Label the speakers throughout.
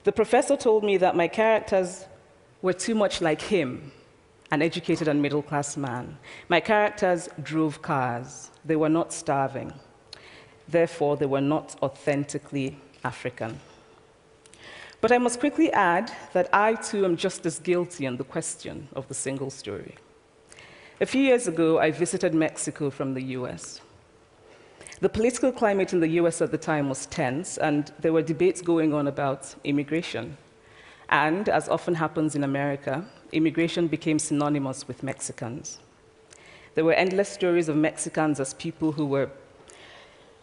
Speaker 1: The professor told me that my characters were too much like him, an educated and middle-class man. My characters drove cars. They were not starving. Therefore, they were not authentically African. But I must quickly add that I, too, am just as guilty on the question of the single story. A few years ago, I visited Mexico from the US. The political climate in the US at the time was tense, and there were debates going on about immigration. And, as often happens in America, immigration became synonymous with Mexicans. There were endless stories of Mexicans as people who were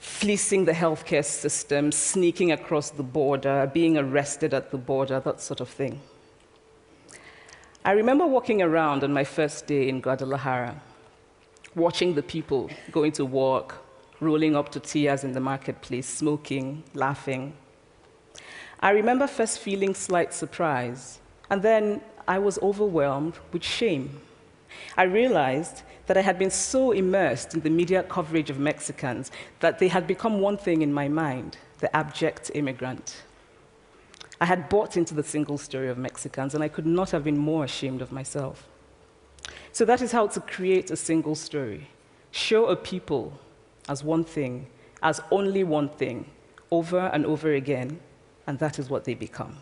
Speaker 1: fleecing the healthcare system, sneaking across the border, being arrested at the border, that sort of thing. I remember walking around on my first day in Guadalajara, watching the people going to work, rolling up tortillas in the marketplace, smoking, laughing. I remember first feeling slight surprise, and then I was overwhelmed with shame. I realized that I had been so immersed in the media coverage of Mexicans that they had become one thing in my mind, the abject immigrant. I had bought into the single story of Mexicans, and I could not have been more ashamed of myself. So that is how to create a single story. Show a people as one thing, as only one thing, over and over again, and that is what they become.